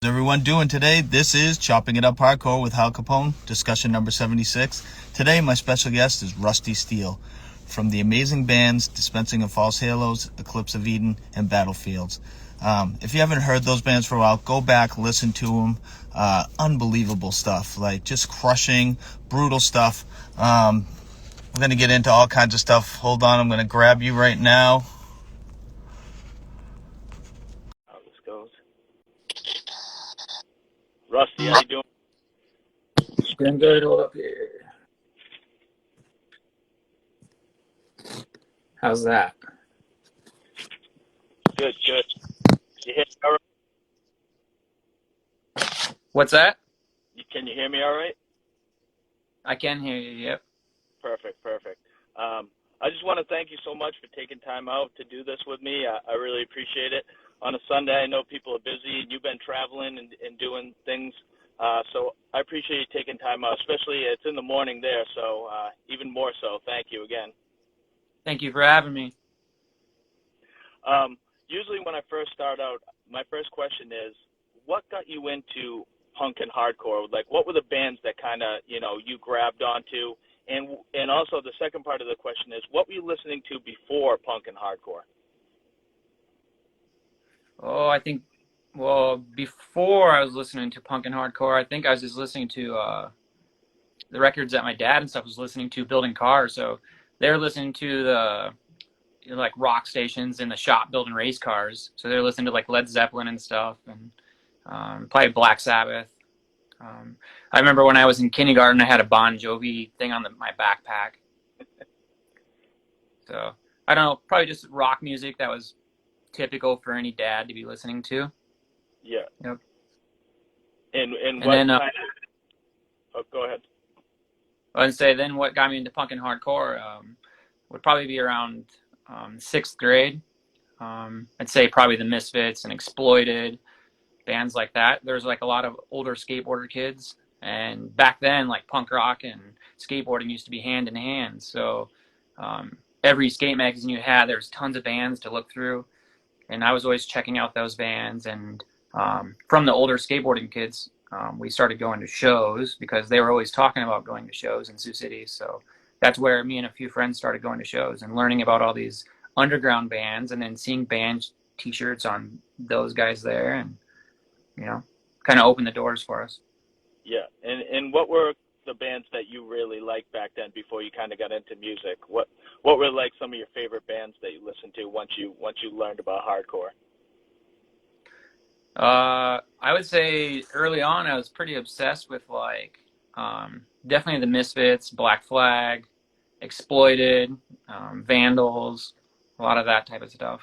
How's everyone doing today? This is Chopping It Up Hardcore with Hal Capone, discussion number 76. Today, my special guest is Rusty Steele from the amazing bands Dispensing of False Halos, Eclipse of Eden, and Battlefields. If you haven't heard those bands for a while, go back, listen to them. Unbelievable stuff, like just crushing, brutal stuff. We're going to get into all kinds of stuff. Hold on, I'm going to grab you right now. How this goes. Rusty, how you doing? Doing good. Hold up here. How's that? Good, good. You hear me all right? What's that? Can you hear me all right? I can hear you, yep. Perfect, perfect. I just want to thank you so much for taking time out to do this with me. I really appreciate it. On a Sunday, I know people are busy, and you've been traveling and doing things. So I appreciate you taking time out, especially it's in the morning there, so even more so. Thank you again. Thank you for having me. Usually when I first start out, my first question is, what got you into punk and hardcore? Like, what were the bands that kind of, you grabbed onto? And also the second part of the question is, what were you listening to before punk and hardcore? Oh, I think, before I was listening to punk and hardcore, I think I was just listening to the records that my dad and stuff was listening to building cars. So they were listening to the like rock stations in the shop building race cars. So they're listening to like Led Zeppelin and stuff, and probably Black Sabbath. I remember when I was in kindergarten, I had a Bon Jovi thing on my backpack. So I don't know, probably just rock music that was typical for any dad to be listening to. Yeah. Yep. And what then, kind of... Oh, go ahead. I'd say then what got me into punk and hardcore would probably be around sixth grade. I'd say probably the Misfits and Exploited, bands like that. There's like a lot of older skateboarder kids, and back then like punk rock and skateboarding used to be hand in hand. So every skate magazine you had, there's tons of bands to look through, and I was always checking out those bands. And from the older skateboarding kids, we started going to shows because they were always talking about going to shows in Sioux City. So that's where me and a few friends started going to shows and learning about all these underground bands, and then seeing band t-shirts on those guys there, and kind of opened the doors for us. Yeah. And what were the bands that you really liked back then before you kind of got into music? What were like some of your favorite bands that you listened to once you learned about hardcore? I would say early on I was pretty obsessed with like definitely the Misfits, Black Flag, Exploited, Vandals, a lot of that type of stuff.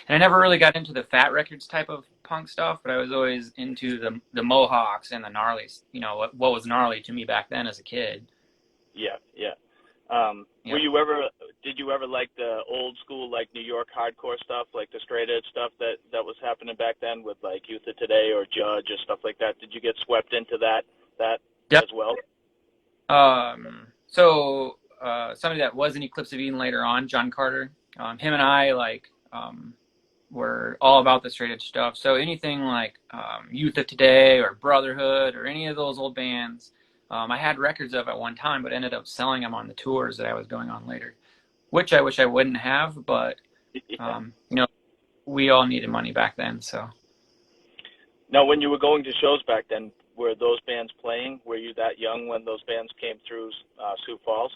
And I never really got into the Fat Records type of punk stuff, but I was always into the Mohawks and the gnarlies. What was gnarly to me back then as a kid. Yeah, yeah. Yeah. Did you ever like the old school, like New York hardcore stuff, like the straight edge stuff that was happening back then with like Youth of Today or Judge or stuff like that? Did you get swept into that Yep. as well? So somebody that was in Eclipse of Eden later on, John Carter, him and I were all about the straight edge stuff. So anything like Youth of Today or Brotherhood or any of those old bands, I had records of at one time, but ended up selling them on the tours that I was going on later, which I wish I wouldn't have. But Yeah. we all needed money back then. So Now, when you were going to shows back then, were those bands playing? Were you that young when those bands came through Sioux Falls?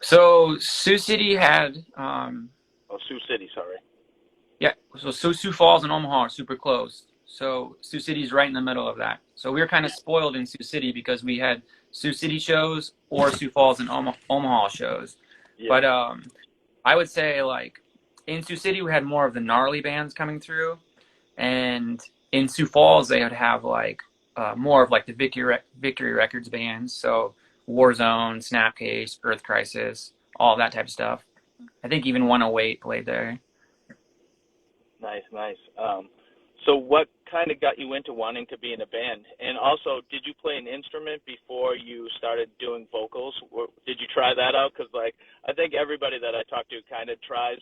So Sioux City had Sioux City, sorry. yeah. So Sioux Falls and Omaha are super close. So Sioux City's right in the middle of that. So we were kind of spoiled in Sioux City because we had Sioux City shows or Sioux Falls and Omaha shows. Yeah. But I would say like in Sioux City we had more of the gnarly bands coming through, and in Sioux Falls they would have like more of like the Victory Records bands. So Warzone, Snapcase, Earth Crisis, all that type of stuff. I think even 108 played there. Nice, nice. So what kind of got you into wanting to be in a band? And also, did you play an instrument before you started doing vocals? Did you try that out? Because like I think everybody that I talk to kind of tries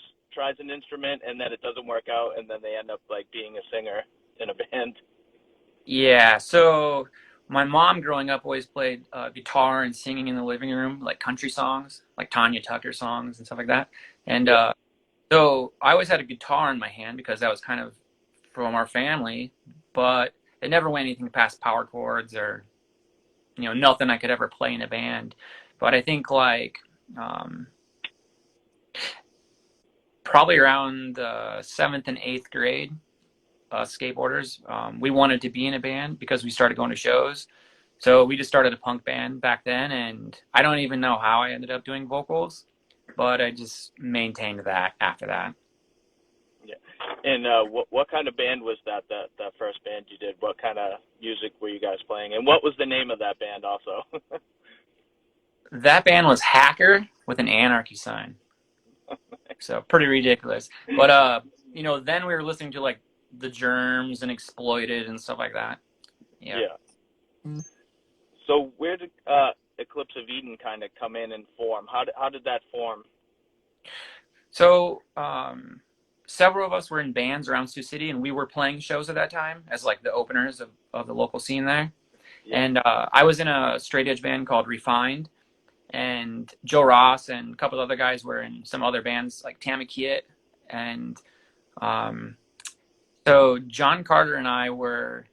an instrument and then it doesn't work out and then they end up like being a singer. in a band? Yeah, so my mom growing up always played guitar and singing in the living room, like country songs, like Tanya Tucker songs and stuff like that. And Yeah. so I always had a guitar in my hand because that was kind of from our family, but it never went anything past power chords or, nothing I could ever play in a band. But I think like um, probably around seventh and eighth grade, skateboarders, we wanted to be in a band because we started going to shows. So we just started a punk band back then, and I don't even know how I ended up doing vocals, but I just maintained that after that. Yeah. And what kind of band was that? That first band you did? What kind of music were you guys playing? And what was the name of that band also? That band was Hacker with an anarchy sign. So pretty ridiculous. But then we were listening to like The Germs and Exploited and stuff like that. Yeah. Yeah. So where did Eclipse of Eden kind of come in and form? How did that form? So several of us were in bands around Sioux City, and we were playing shows at that time as like the openers of the local scene there. Yeah. And I was in a straight edge band called Refined, and Joe Ross and a couple of other guys were in some other bands like Tamakiet. And um, so John Carter and I were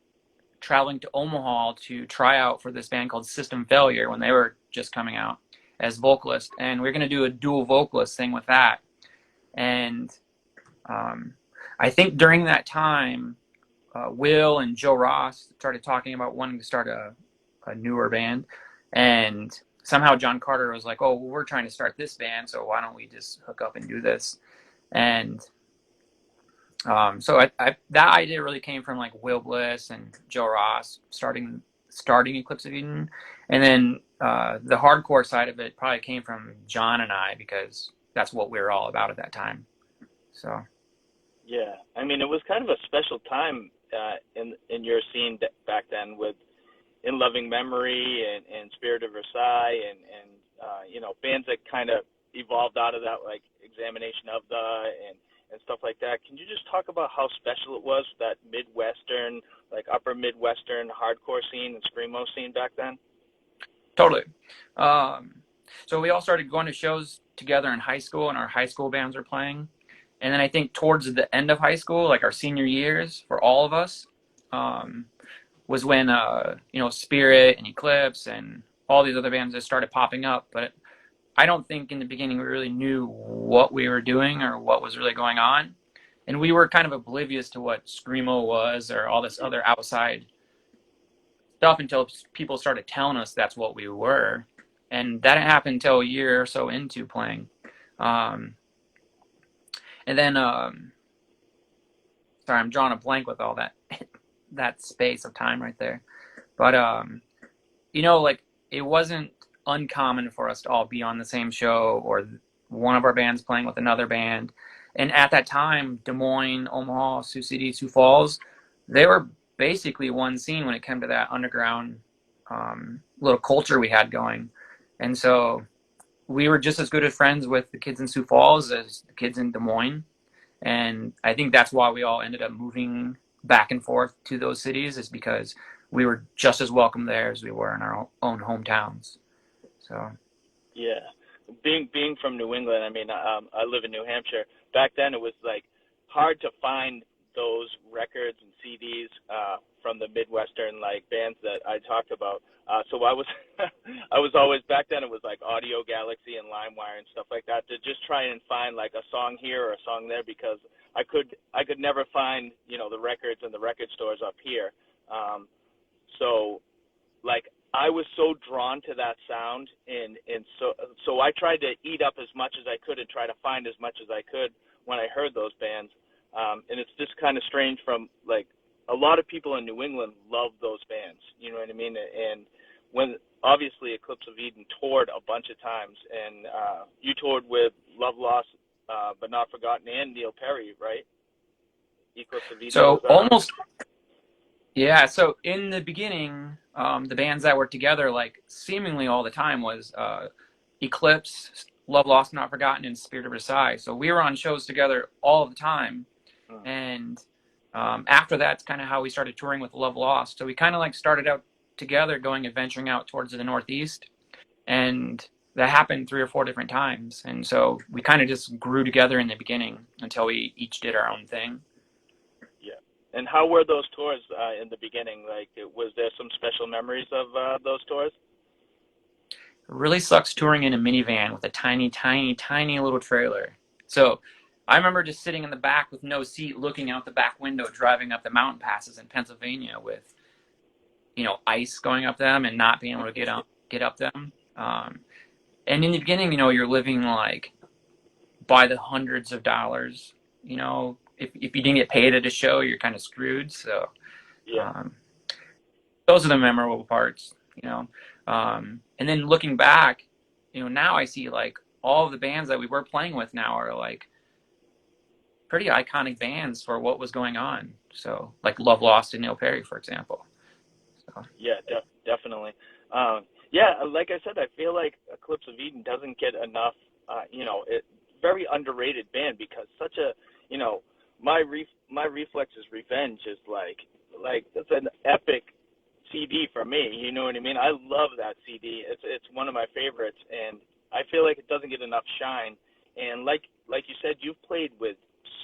traveling to Omaha to try out for this band called System Failure when they were just coming out as vocalists. And we are going to do a dual vocalist thing with that. And I think during that time, Will and Joe Ross started talking about wanting to start a newer band. And somehow John Carter was like, oh, well, we're trying to start this band, so why don't we just hook up and do this? And so that idea really came from like Will Bliss and Joe Ross starting Eclipse of Eden. And then the hardcore side of it probably came from John and I because that's what we were all about at that time. So. Yeah. I mean, it was kind of a special time in your scene back then with In Loving Memory and Spirit of Versailles and bands that kind of evolved out of that, like Examination of the and stuff like that. Can you just talk about how special it was, that Midwestern, like upper Midwestern hardcore scene and screamo scene back then? Totally. So we all started going to shows together in high school, and our high school bands were playing. And then I think towards the end of high school, like our senior years for all of us, was when Spirit and Eclipse and all these other bands just started popping up. But I don't think in the beginning we really knew what we were doing or what was really going on. And we were kind of oblivious to what screamo was or all this other outside stuff until people started telling us that's what we were. And that didn't happen until a year or so into playing. And then, sorry, I'm drawing a blank with all that space of time right there. But, like it wasn't uncommon for us to all be on the same show or one of our bands playing with another band. And at that time, Des Moines, Omaha, Sioux City, Sioux Falls, they were basically one scene when it came to that underground little culture we had going. And so we were just as good of friends with the kids in Sioux Falls as the kids in Des Moines. And I think that's why we all ended up moving back and forth to those cities, is because we were just as welcome there as we were in our own hometowns. So. Yeah. Being from New England, I mean, I live in New Hampshire. Back then it was like hard to find those records and CDs from the Midwestern like bands that I talked about. So I was I was always, back then it was like Audio Galaxy and LimeWire and stuff like that, to just try and find like a song here or a song there, because I could never find the records in the record stores up here. So like I was so drawn to that sound, and so I tried to eat up as much as I could and try to find as much as I could when I heard those bands. And it's just kind of strange, from like a lot of people in New England love those bands, you know what I mean? And when obviously Eclipse of Eden toured a bunch of times, and you toured with Love Lost But Not Forgotten and Neil Perry, right? Eclipse of Eden. So almost, yeah. So in the beginning, the bands that were together like seemingly all the time was Eclipse, Love Lost Not Forgotten, and Spirit of Versailles. So we were on shows together all the time. And After that's kind of how we started touring with Love Lost. So we kind of like started out together, adventuring out towards the Northeast, and that happened 3 or 4 different times. And so we kind of just grew together in the beginning until we each did our own thing. Yeah. And how were those tours in the beginning? Like, was there some special memories of those tours? It really sucks touring in a minivan with a tiny, tiny, tiny little trailer. So I remember just sitting in the back with no seat, looking out the back window, driving up the mountain passes in Pennsylvania with, ice going up them and not being able to get up them. And in the beginning, you're living like by the hundreds of dollars. If you didn't get paid at a show, you're kind of screwed. So Yeah. those are the memorable parts. And then looking back, now I see like all of the bands that we were playing with now are like pretty iconic bands for what was going on. So like Love Lost and Neil Perry, for example. So. Yeah, definitely. Yeah, like I said, I feel like Eclipse of Eden doesn't get enough. Very underrated band because such a, my Reflexes Revenge is like it's an epic CD for me. You know what I mean? I love that CD. It's one of my favorites, and I feel like it doesn't get enough shine. And like you said, you've played with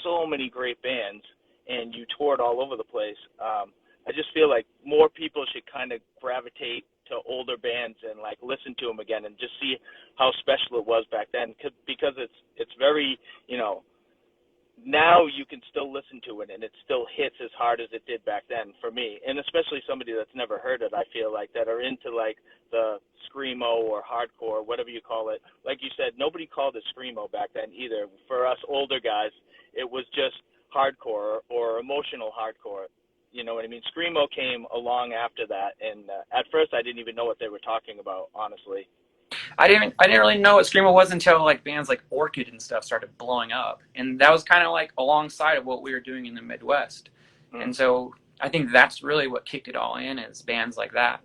so many great bands, and you toured all over the place. I just feel like more people should kind of gravitate to older bands and like listen to them again and just see how special it was back then. Because it's very, now you can still listen to it and it still hits as hard as it did back then for me. And especially somebody that's never heard it, I feel like, that are into like the screamo or hardcore, whatever you call it. Like you said, nobody called it screamo back then either. For us older guys, it was just hardcore or emotional hardcore. You know what I mean? Screamo came along after that, and at first I didn't even know what they were talking about, honestly. I didn't really know what screamo was until like bands like Orchid and stuff started blowing up, and that was kind of like alongside of what we were doing in the Midwest. And so I think that's really what kicked it all in, is bands like that.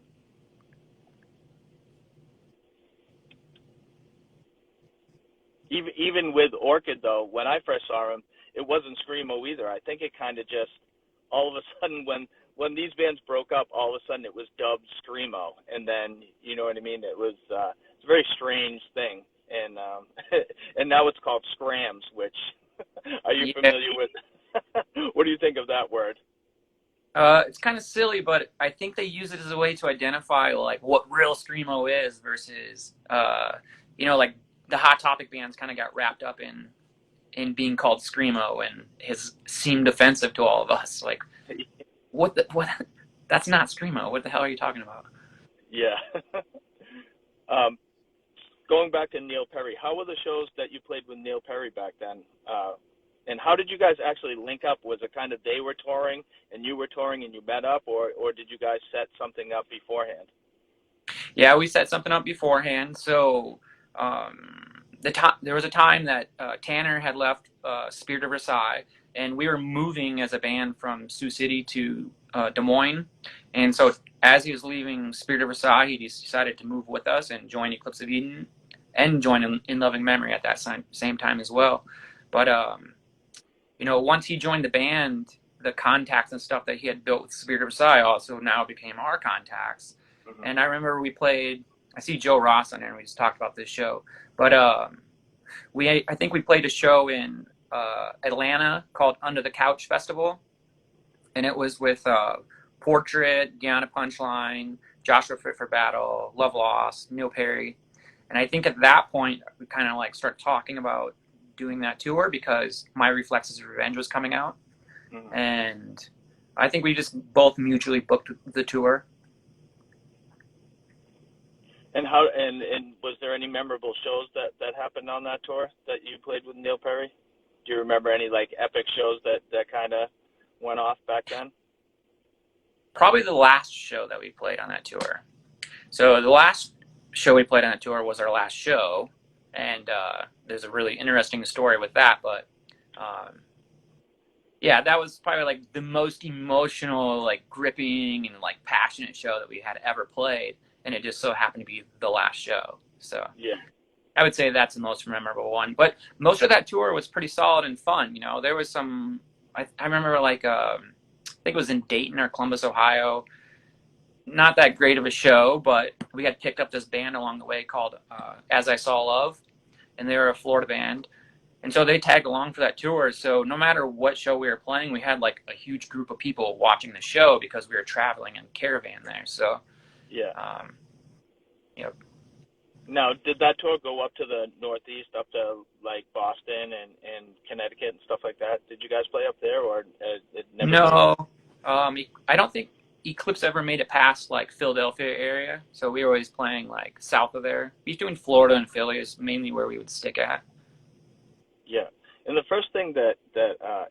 Even with Orchid though, when I first saw them, it wasn't screamo either. I think it kind of just all of a sudden when these bands broke up, all of a sudden it was dubbed screamo, and then you know what I mean. It was it's a very strange thing, and and now it's called scrams. Which are you familiar with? What do you think of that word? It's kind of silly, but I think they use it as a way to identify like what real screamo is versus like the Hot Topic bands kind of got wrapped up in being called screamo, and has seemed offensive to all of us. Like, what? That's not screamo. What the hell are you talking about? Yeah. Going back to Neil Perry, how were the shows that you played with Neil Perry back then? And how did you guys actually link up? Was it kind of they were touring and you were touring and you met up, or did you guys set something up beforehand? Yeah, we set something up beforehand. So there was a time that Tanner had left Spirit of Versailles, and we were moving as a band from Sioux City to Des Moines. And so as he was leaving Spirit of Versailles, he decided to move with us and join Eclipse of Eden and join in Loving Memory at that same time as well. But once he joined the band, the contacts and stuff that he had built with Spirit of Versailles also now became our contacts. Mm-hmm. And I remember I see Joe Ross on there, and we just talked about this show. But I think we played a show in Atlanta called Under the Couch Festival, and it was with Portrait, Guyana Punchline, Joshua Fit for Battle, Love Lost, Neil Perry. And I think at that point we kind of like start talking about doing that tour because My Reflexes of Revenge was coming out. Mm-hmm. And I think we just both mutually booked the tour. And was there any memorable shows that happened on that tour that you played with Neil Perry? Do you remember any like epic shows that kind of went off back then? Probably the last show that we played on that tour. So the last show we played on that tour was our last show, and there's a really interesting story with that. But yeah, that was probably like the most emotional, like gripping and like passionate show that we had ever played, and it just so happened to be the last show. So yeah, I would say that's the most memorable one. But most of that tour was pretty solid and fun. There was some I remember like I think it was in Dayton or Columbus, Ohio. Not that great of a show, but we had picked up this band along the way called As I Saw Love, and they were a Florida band. And so they tagged along for that tour. So no matter what show we were playing, we had like a huge group of people watching the show because we were traveling in caravan there. So, Yeah. um, you know, Now, did that tour go up to the Northeast, up to like Boston and Connecticut and stuff like that? Did you guys play up there, or it never made it? no, I don't think Eclipse ever made it past like Philadelphia area. So we were always playing like south of there. Between Florida and Philly is mainly where we would stick at. Yeah. And the first thing that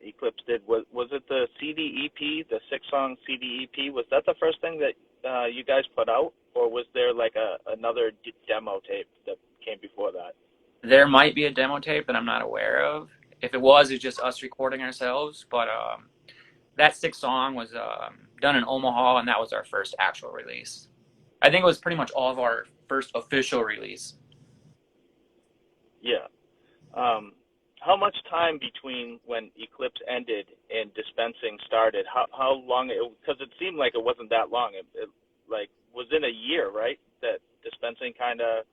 Eclipse did was it the CD EP, the 6-song CD EP? Was that the first thing that you guys put out, or was there like another demo tape that came before that? There might be a demo tape that I'm not aware of. If it was, it's just us recording ourselves. But that 6 song was done in Omaha, and that was our first actual release. I think it was pretty much all of our first official release. Yeah. How much time between when Eclipse ended and Dispensing started? How long? Because it seemed like it wasn't that long. It like was in a year, right? That Dispensing kind of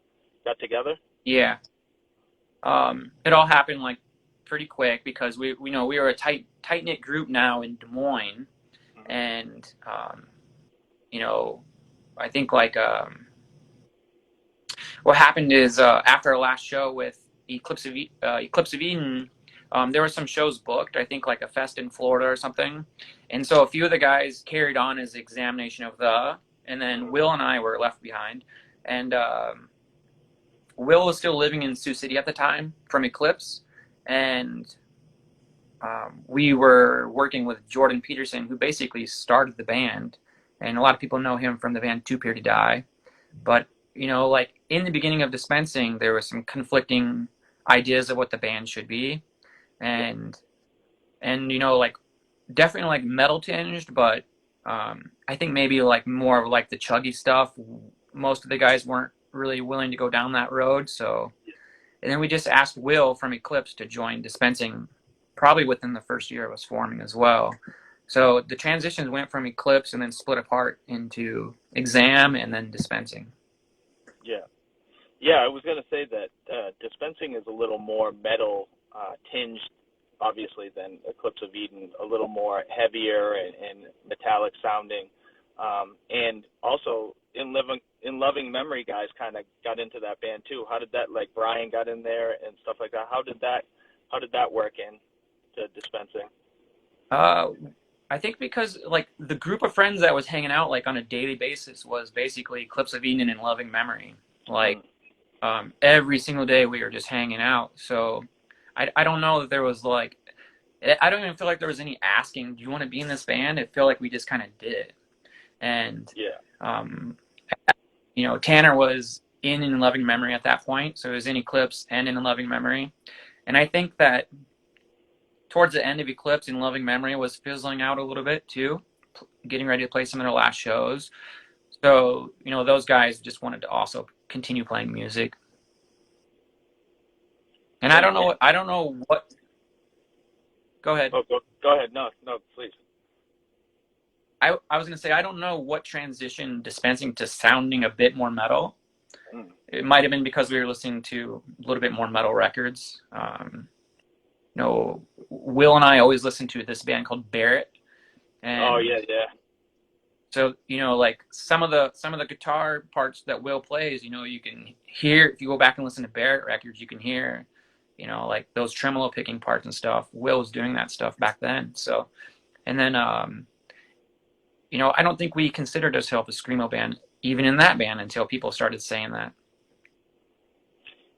got together. Yeah. It all happened like pretty quick because we know we were a tight knit group now in Des Moines, Mm-hmm. and you know, I think like what happened is after our last show with Eclipse of Eden, there were some shows booked. I think like a fest in Florida or something, and so a few of the guys carried on as examination of and then Will and I were left behind, and Will was still living in Sioux City at the time from Eclipse, and we were working with Jordan Peterson, who basically started the band, and a lot of people know him from the band Two Peer to Die. But like in the beginning of Dispensing, there was some conflicting ideas of what the band should be, and like definitely like metal tinged, but I think maybe like more of like the chuggy stuff. Most of the guys weren't really willing to go down that road, so. And then we just asked Will from Eclipse to join Dispensing probably within the first year of us forming as well. So the transitions went from Eclipse and then split apart into Exam and then Dispensing. Yeah. Yeah, I was going to say that Dispensing is a little more metal tinged, obviously, than Eclipse of Eden, a little more heavier and metallic sounding. And also, in loving memory, guys kind of got into that band too. How did that, like Brian got in there and stuff like that? How did that work in to Dispensing? I think because like the group of friends that was hanging out like on a daily basis was basically Eclipse of Eden and Loving Memory. Like every single day we were just hanging out. So I don't know that there was like, I don't even feel like there was any asking, do you want to be in this band? I feel like we just kind of did it. And, Tanner was in Loving Memory at that point. So it was in Eclipse and in Loving Memory. And I think that towards the end of Eclipse and Loving Memory was fizzling out a little bit too, getting ready to play some of their last shows. So, those guys just wanted to also continue playing music. And I don't know what, go ahead. Oh, go ahead. No, please. I was going to say, I don't know what transition Dispensing to sounding a bit more metal. It might have been because we were listening to a little bit more metal records. Will and I always listened to this band called Barrett. And oh yeah. So like some of the guitar parts that Will plays, you can hear if you go back and listen to Barrett records, you can hear, like those tremolo picking parts and stuff. Will was doing that stuff back then. So, and then I don't think we considered ourselves a screamo band even in that band until people started saying that.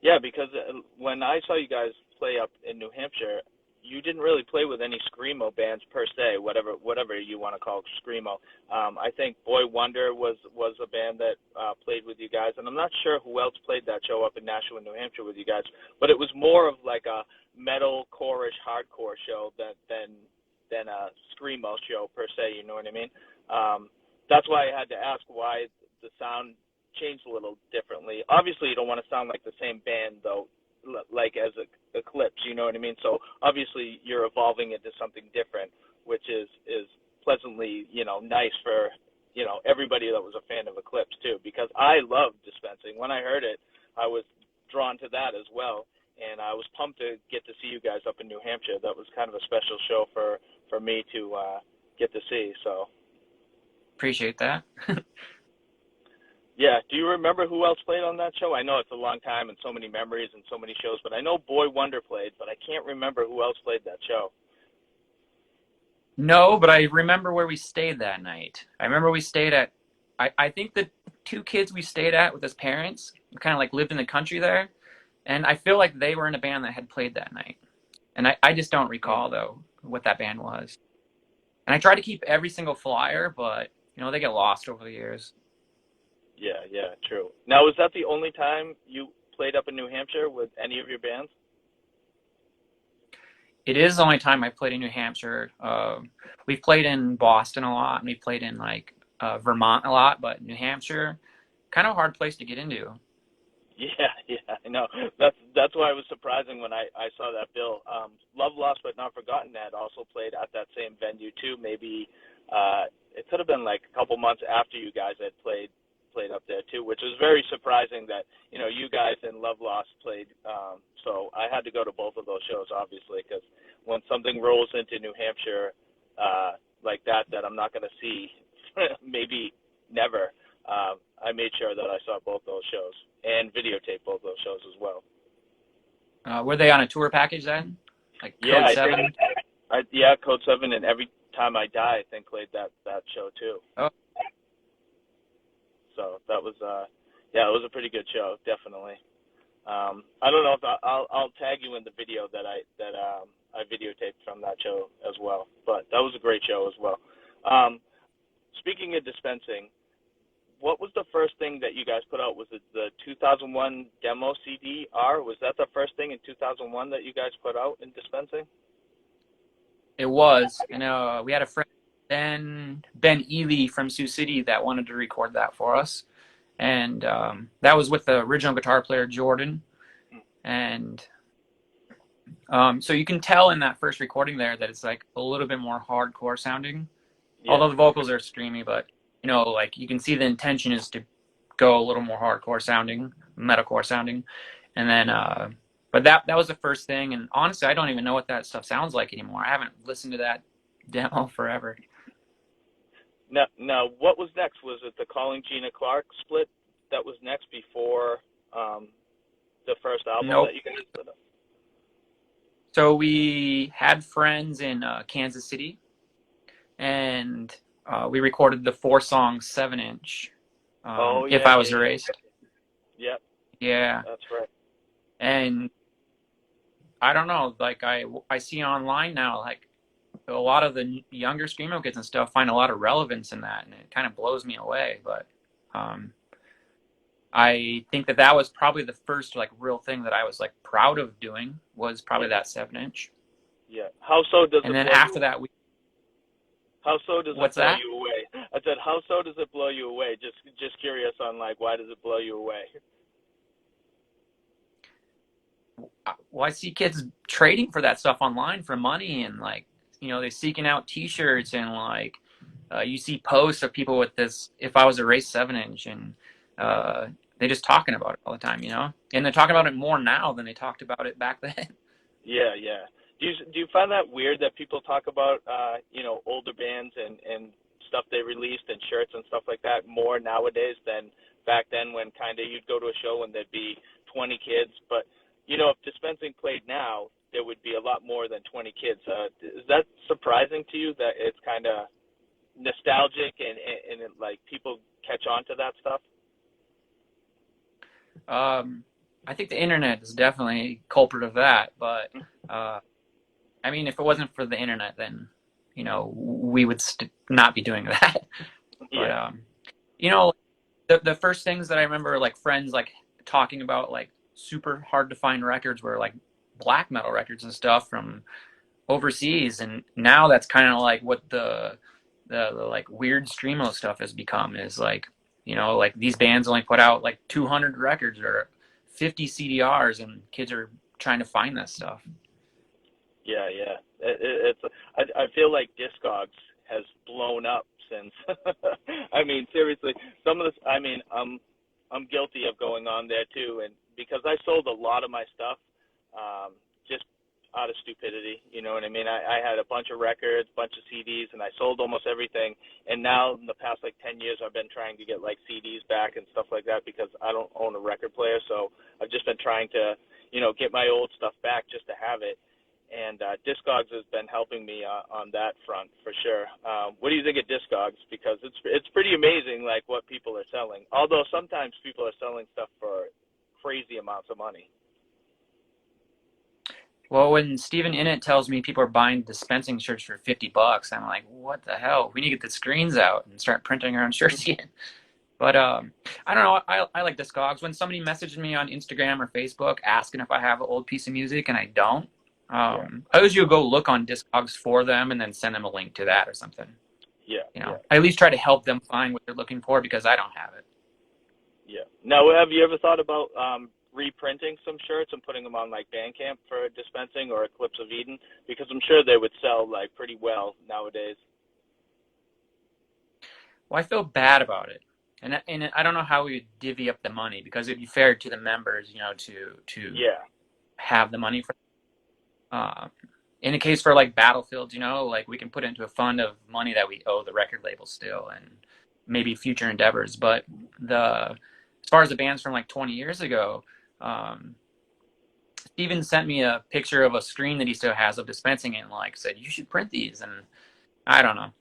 Yeah, because when I saw you guys play up in New Hampshire, you didn't really play with any screamo bands per se, whatever you want to call screamo. I think Boy Wonder was a band that played with you guys, and I'm not sure who else played that show up in Nashua, New Hampshire with you guys, but it was more of like a metal core-ish hardcore show than a screamo show per se. You know what I mean? That's why I had to ask why the sound changed a little differently. Obviously, you don't want to sound like the same band though like as a Eclipse, you know what I mean? So obviously you're evolving into something different, which is pleasantly, nice for, everybody that was a fan of Eclipse too, because I love Dispensing. When I heard it, I was drawn to that as well. And I was pumped to get to see you guys up in New Hampshire. That was kind of a special show for me to get to see. So Appreciate that. yeah. Do you remember who else played on that show? I know it's a long time and so many memories and so many shows, but I know Boy Wonder played, but I can't remember who else played that show. No, but I remember where we stayed that night. I remember we stayed at, I think the two kids we stayed at with his parents kind of like lived in the country there. And I feel like they were in a band that had played that night. And I just don't recall, though, what that band was. And I try to keep every single flyer, but, they get lost over the years. Yeah, true. Now, was that the only time you played up in New Hampshire with any of your bands? It is the only time I played in New Hampshire. We've played in Boston a lot, and we played in, Vermont a lot, but New Hampshire, kind of a hard place to get into. Yeah, I know. That's why it was surprising when I saw that bill. Love Lost But Not Forgotten had also played at that same venue too. Maybe it could have been like a couple months after you guys had played up there too, which was very surprising that you guys and Love Lost played. So I had to go to both of those shows, obviously, because when something rolls into New Hampshire like that I'm not going to see, maybe never. I made sure that I saw both those shows and videotaped both those shows as well. Were they on a tour package then? Like Code Yeah, 7? Yeah, Code 7 and Every Time I Die, I think, played that show too. Oh. So that was, it was a pretty good show, definitely. I don't know if I'll tag you in the video that I videotaped from that show as well. But that was a great show as well. Speaking of Dispensing, what was the first thing that you guys put out? Was it the 2001 demo CD-R? Was that the first thing in 2001 that you guys put out in Dispensing? It was. And we had a friend, Ben Ely from Sioux City, that wanted to record that for us. And that was with the original guitar player, Jordan. And so you can tell in that first recording there that it's like a little bit more hardcore sounding. Yeah. Although the vocals are screamy, but you can see the intention is to go a little more hardcore sounding, metalcore sounding. And then, but that was the first thing. And honestly, I don't even know what that stuff sounds like anymore. I haven't listened to that demo forever. Now, what was next? Was it the Calling Gina Clark split that was next before the first album that you guys put up? So we had friends in Kansas City, and we recorded the 4-song 7-inch. If I Was Erased. Yep. Yeah. That's right. And I don't know, I see online now, a lot of the younger screamo kids and stuff find a lot of relevance in that, and it kind of blows me away. But I think that was probably the first real thing that I was proud of doing, was probably that 7-inch. Yeah. How so does and it then blow after you? that How so does What's it blow that? you away? I said, how so does it blow you away? Just curious on why does it blow you away? Well, I see kids trading for that stuff online for money, and they're seeking out T-shirts, and you see posts of people with this "If I Was Erased" 7-inch, and they're just talking about it all the time, and they're talking about it more now than they talked about it back then. Yeah. Do you find that weird that people talk about older bands and stuff they released and shirts and stuff like that more nowadays than back then, when kind of you'd go to a show and there'd be 20 kids, but if Dispensing played now, there would be a lot more than 20 kids. Is that surprising to you, that it's kind of nostalgic and people catch on to that stuff? I think the internet is definitely a culprit of that, but if it wasn't for the internet, then we would not be doing that. Yeah. But the first things that I remember friends talking about super hard to find records were black metal records and stuff from overseas, and now that's kind of what the weird streamo stuff has become, is these bands only put out 200 records or 50 CDRs, and kids are trying to find that stuff. Yeah, yeah. I feel like Discogs has blown up since. I mean, seriously, some of this. I mean, I'm guilty of going on there too, and because I sold a lot of my stuff, just out of stupidity. You know what I mean? I had a bunch of records, bunch of CDs, and I sold almost everything. And now in the past like 10 years, I've been trying to get like CDs back and stuff like that because I don't own a record player. So I've just been trying to, get my old stuff back just to have it. And Discogs has been helping me on that front for sure. What do you think of Discogs? Because it's pretty amazing, like what people are selling. Although sometimes people are selling stuff for crazy amounts of money. Well, when Steven Innit tells me people are buying dispensing shirts for $50, I'm like, what the hell? We need to get the screens out and start printing our own shirts again. But I don't know. I like Discogs. When somebody messages me on Instagram or Facebook asking if I have an old piece of music and I don't, I usually go look on Discogs for them and then send them a link to that or something. Yeah. I at least try to help them find what they're looking for because I don't have it. Yeah. Now, have you ever thought about reprinting some shirts and putting them on like Bandcamp for Dispensing or Eclipse of Eden? Because I'm sure they would sell like pretty well nowadays. Well, I feel bad about it. And I don't know how we would divvy up the money because it'd be fair to the members, to have the money for. In a case for like Battlefields, like we can put it into a fund of money that we owe the record label still, and maybe future endeavors. But as far as the bands from like 20 years ago, Steven sent me a picture of a screen that he still has of Dispensing and like said you should print these, and I don't know.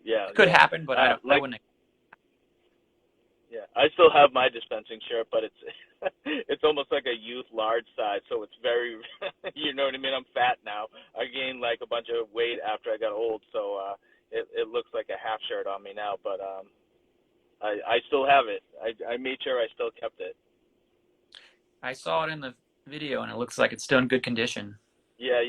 Yeah, it could happen, but I wouldn't. Yeah, I still have my Dispensing shirt, but it's almost like a youth large size, so it's very, you know what I mean? I'm fat now. I gained like a bunch of weight after I got old, so it looks like a half shirt on me now, but I still have it. I made sure I still kept it. I saw it in the video, and it looks like it's still in good condition. Yeah.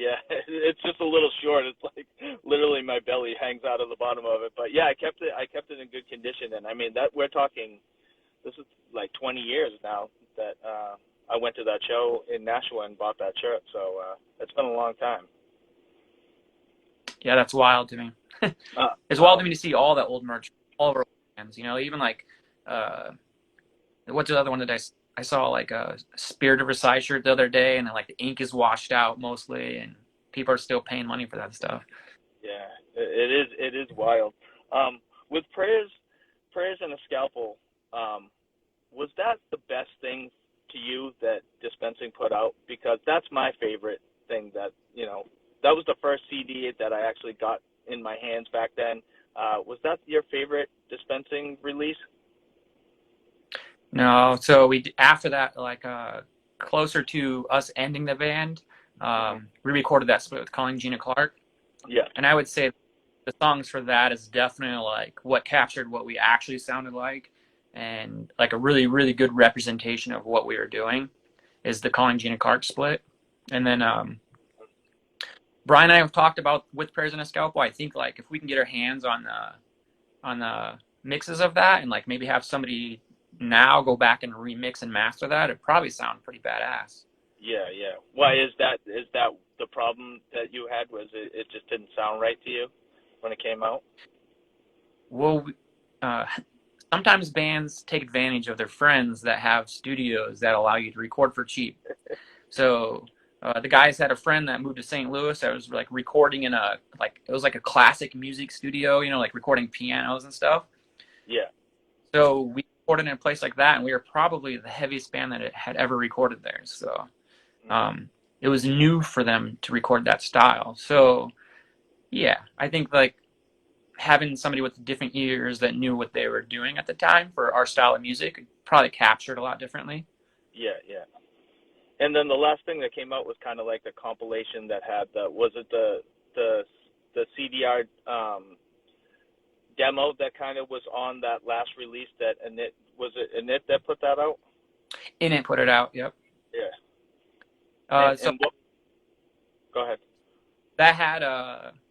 It's just a little short. It's like literally my belly hangs out of the bottom of it. But yeah, I kept it in good condition, and I mean that we're talking. This is like 20 years now that I went to that show in Nashua and bought that shirt. So it's been a long time. Yeah, that's wild to me. It's wild to me to see all that old merch, all of our bands. Even like what's the other one that I saw like a Spirit of Versailles shirt the other day, and like the ink is washed out mostly, and people are still paying money for that stuff. Yeah, it is wild. With prayers and a scalpel, was that the best thing to you that Dispensing put out? Because that's my favorite thing. That was the first CD that I actually got in my hands back then. Was that your favorite Dispensing release? No, so after that, like closer to us ending the band, we recorded that split with Colleen Gina Clark. Yeah. And I would say the songs for that is definitely like what captured what we actually sounded like, and like a really, really good representation of what we were doing is the Colleen Gina Clark split. And then Brian and I have talked about With Prayers and a Scalpel. I think like if we can get our hands on the mixes of that and like maybe have somebody now go back and remix and master that, it'd probably sound pretty badass. Yeah. Why is that the problem that you had? Was it just didn't sound right to you when it came out? Well, sometimes bands take advantage of their friends that have studios that allow you to record for cheap. So the guys had a friend that moved to St. Louis that was like recording in it was like a classic music studio, like recording pianos and stuff. Yeah. So we recorded in a place like that, and we were probably the heaviest band that it had ever recorded there. So it was new for them to record that style. So yeah, I think like having somebody with different ears that knew what they were doing at the time for our style of music probably captured a lot differently. Yeah. And then the last thing that came out was kind of like a compilation that had the CDR demo that kind of was on that last release that was it Init that put that out? Init put it out, yep. Yeah. Go ahead. That had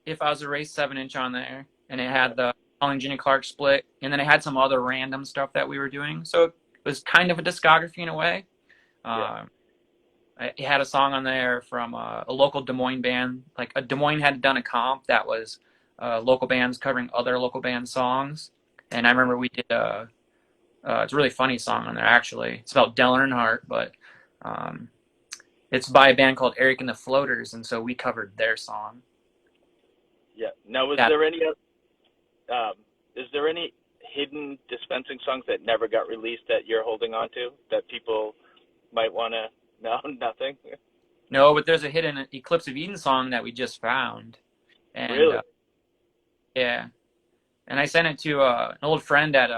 If I Was a Race 7-inch on there, and it had the Colleen Gina Clark split, and then it had some other random stuff that we were doing. So was kind of a discography in a way. Yeah. It had a song on there from a local Des Moines band. Like Des Moines had done a comp that was local bands covering other local band songs, and I remember we did it's a really funny song on there actually. It's about Dell Earnhardt, but um, it's by a band called Eric and the Floaters, and so we covered their song. Yeah. Now, That is there any hidden dispensing songs that never got released that you're holding on to that people might want to know? Nothing. No, but there's a hidden Eclipse of Eden song that we just found, and Really? yeah, and I sent it to an old friend at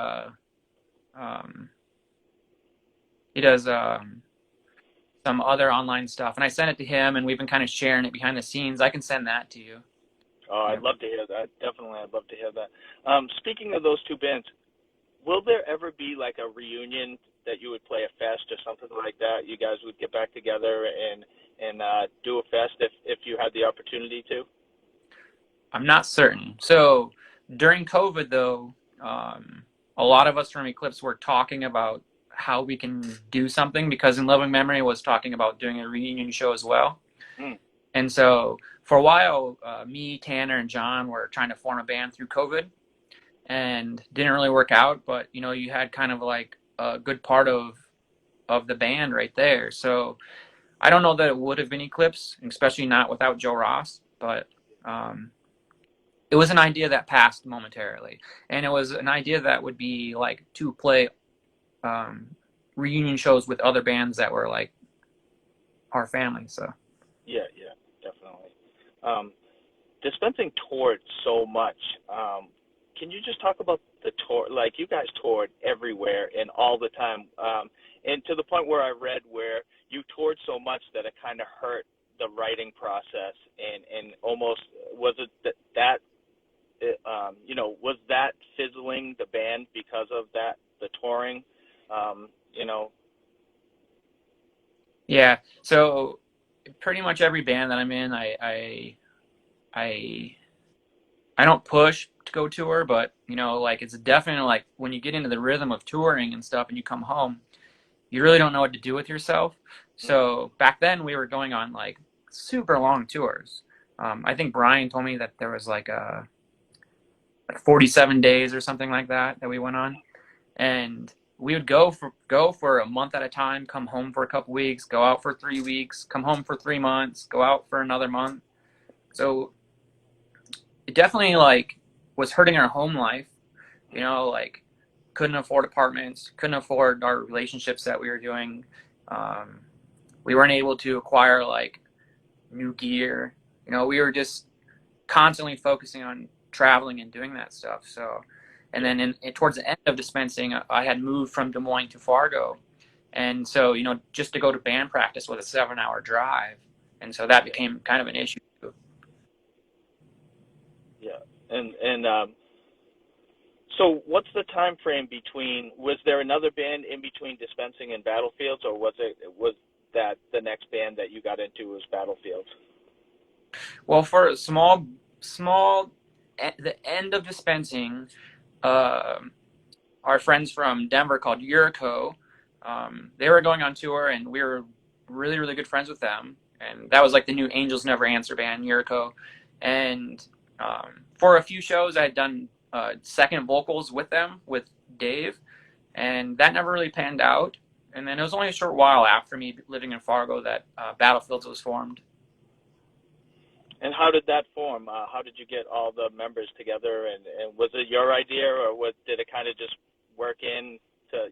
um, he does some other online stuff, and I sent it to him, and we've been kind of sharing it behind the scenes. I can send that to you. Oh, Yeah. I'd love to hear that. Definitely, I'd love to hear that. Speaking of those two bands, will there ever be like a reunion that you would play a fest or something like that? You guys would get back together and do a fest if you had the opportunity to? I'm not certain. So during COVID, though, a lot of us from Eclipse were talking about how we can do something because In Loving Memory was talking about doing a reunion show as well. Mm. And so for a while, me, Tanner, and John were trying to form a band through COVID and didn't really work out. But, you know, you had kind of like a good part of the band right there. So I don't know that it would have been Eclipse, especially not without Joe Ross, but it was an idea that passed momentarily, and it was an idea that would be like to play reunion shows with other bands that were like our family. So Yeah, definitely. Dispensing toured so much. Can you just talk about the tour? Like, you guys toured everywhere and all the time, and to the point where I read where you toured so much that it kind of hurt the writing process, and almost was it that was that fizzling the band because of that, the touring? You know. yeah, so pretty much every band that I'm in, I don't push to go tour, but you know, like it's definitely like when you get into the rhythm of touring and stuff, and you come home, you really don't know what to do with yourself. Mm. So back then we were going on like super long tours. I think Brian told me that there was like 47 days or something like that we went on, and we would go for a month at a time, come home for a couple weeks, go out for 3 weeks, come home for 3 months, go out for another month. So it definitely like was hurting our home life, you know, like couldn't afford apartments, couldn't afford our relationships that we were doing. Um, we weren't able to acquire like new gear. You know, we were just constantly focusing on traveling and doing that stuff. So, and then towards the end of Dispensing, I had moved from Des Moines to Fargo. And so, you know, just to go to band practice was a 7-hour drive. And so that became kind of an issue. Yeah, and so what's the time frame between? Was there another band in between Dispensing and Battlefields, or was that the next band that you got into was Battlefields? Well, for a small, at the end of Dispensing, uh, our friends from Denver called Yuriko, they were going on tour, and we were really, really good friends with them. And that was like the new Angels Never Answer band, Yuriko. And for a few shows, I had done second vocals with them, with Dave, and that never really panned out. And then it was only a short while after me living in Fargo that Battlefields was formed. And how did that form? How did you get all the members together? And was it your idea, or did it kind of just work in to,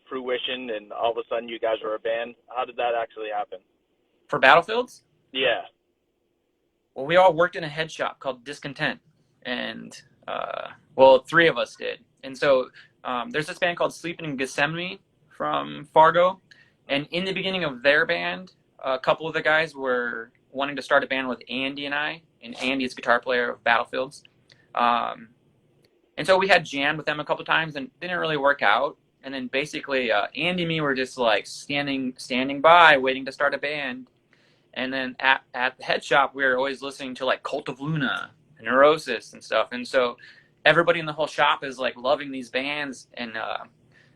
fruition, and all of a sudden you guys were a band? How did that actually happen? For Battlefields, Yeah. well, we all worked in a head shop called Discontent, and well, 3 of us did. And so there's this band called Sleeping in Gethsemane from Fargo, and in the beginning of their band, a couple of the guys were wanting to start a band with Andy and I, and Andy is guitar player of Battlefields. And so we had jammed with them a couple of times and didn't really work out. And then basically Andy and me were just like standing by waiting to start a band. And then at the head shop, we were always listening to like Cult of Luna and Neurosis and stuff. And so everybody in the whole shop is like loving these bands. And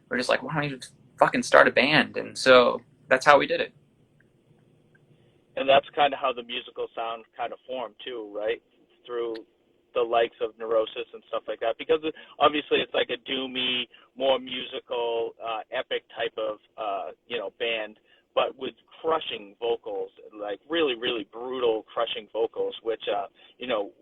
we're just like, why don't you fucking start a band? And so that's how we did it. And that's kind of how the musical sound kind of formed too, right? Through the likes of Neurosis and stuff like that, because obviously it's like a doomy, more musical, epic type of, band, but with crushing vocals, like really, really brutal, crushing vocals, which,